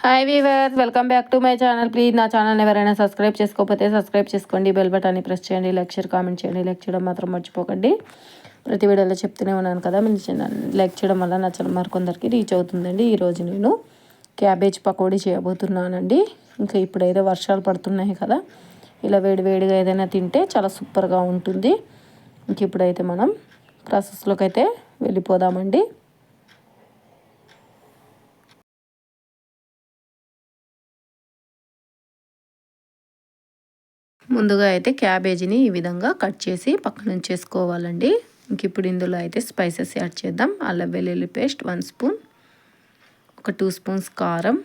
Hi weavers, welcome back to my channel. Please నా channel ఎవరైనా subscribe చేసుకోకపోతే subscribe చేసుకోండి, బెల్ బటన్ని ప్రెస్ చేయండి, లైక్ షేర్ కామెంట్ చేయండి. లైక్ చేయడం మాత్రం మర్చిపోకండి. ప్రతి వీడియోలో చెప్తూనే ఉన్నాను కదా, మీరు లైక్ చేయడం వల్ల నా ఛానల్ మరికొందరికి రీచ్ అవుతుందండి. ఈరోజు నేను క్యాబేజ్ పకోడీ చేయబోతున్నానండి. ఇంకా ఇప్పుడైతే వర్షాలు పడుతున్నాయి కదా, ఇలా వేడివేడిగా ఏదైనా తింటే చాలా సూపర్గా ఉంటుంది. ఇంక ఇప్పుడైతే మనం ప్రాసెస్లోకి అయితే వెళ్ళిపోదామండి. ముందుగా అయితే క్యాబేజీని ఈ విధంగా కట్ చేసి పక్కన ఉంచేసుకోవాలండి. ఇంక ఇప్పుడు ఇందులో అయితే స్పైసెస్ యాడ్ చేద్దాం. అల్లం వెల్లుల్లి పేస్ట్ 1 స్పూన్, ఒక 2 స్పూన్స్ కారం,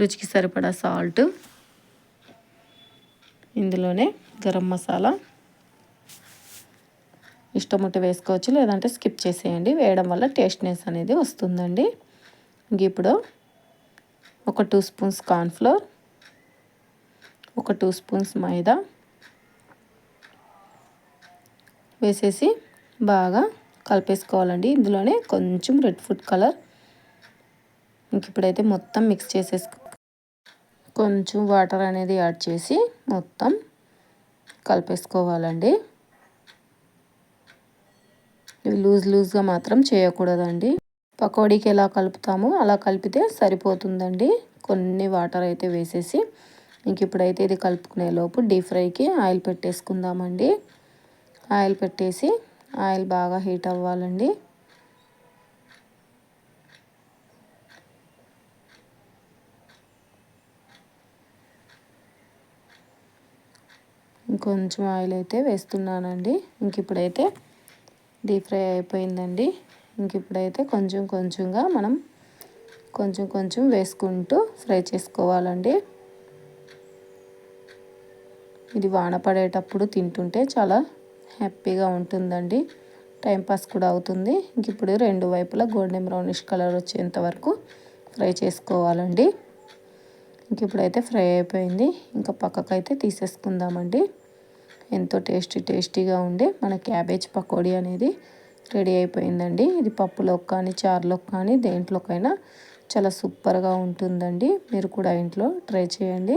రుచికి సరిపడా సాల్ట్, ఇందులోనే గరం మసాలా ఇష్టం ఉంటే వేసుకోవచ్చు, లేదంటే స్కిప్ చేసేయండి. వేయడం వల్ల టేస్ట్నెస్ అనేది వస్తుందండి. ఇంక ఇప్పుడు ఒక 2 స్పూన్స్ కార్న్ఫ్లోర్, ఒక 2 స్పూన్స్ మైదా వేసేసి బాగా కలిపేసుకోవాలండి. ఇందులోనే కొంచెం రెడ్ ఫుడ్ కలర్. ఇంక ఇప్పుడైతే మొత్తం మిక్స్ చేసేసుకో, కొంచెం వాటర్ అనేది యాడ్ చేసి మొత్తం కలిపేసుకోవాలండి. ఇవి లూజ్గా మాత్రం చేయకూడదండి. పకోడీకి ఎలా కలుపుతామో అలా కలిపితే సరిపోతుందండి. కొన్ని వాటర్ అయితే వేసేసి ఇంక ఇప్పుడైతే ఇది కలుపుకునే లోపు డీప్ ఫ్రైకి ఆయిల్ పెట్టేసుకుందామండి. ఆయిల్ పెట్టేసి ఆయిల్ బాగా హీట్ అవ్వాలండి. ఇంకొంచెం ఆయిల్ అయితే వేస్తున్నానండి. ఇంక ఇప్పుడైతే డీప్ ఫ్రై అయిపోయిందండి. ఇంక ఇప్పుడైతే కొంచెంగా మనం కొంచెం వేసుకుంటూ ఫ్రై చేసుకోవాలండి. ఇది వాన పడేటప్పుడు తింటుంటే చాలా హ్యాపీగా ఉంటుందండి. టైంపాస్ కూడా అవుతుంది. ఇంక ఇప్పుడు 2 వైపులా గోల్డెన్ బ్రౌనిష్ కలర్ వచ్చేంత వరకు ఫ్రై చేసుకోవాలండి. ఇంక ఇప్పుడైతే ఫ్రై అయిపోయింది. ఇంకా పక్కకైతే తీసేసుకుందామండి. ఎంతో టేస్టీగా ఉండే మన క్యాబేజ్ పకోడీ అనేది రెడీ అయిపోయిందండి. ఇది పప్పులోకి కానీ చారులోకి కానీ దేంట్లోకైనా చాలా సూపర్గా ఉంటుందండి. మీరు కూడా ఇంట్లో ట్రై చేయండి.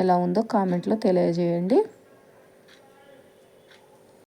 ఎలా ఉందో కామెంట్లో తెలియజేయండి.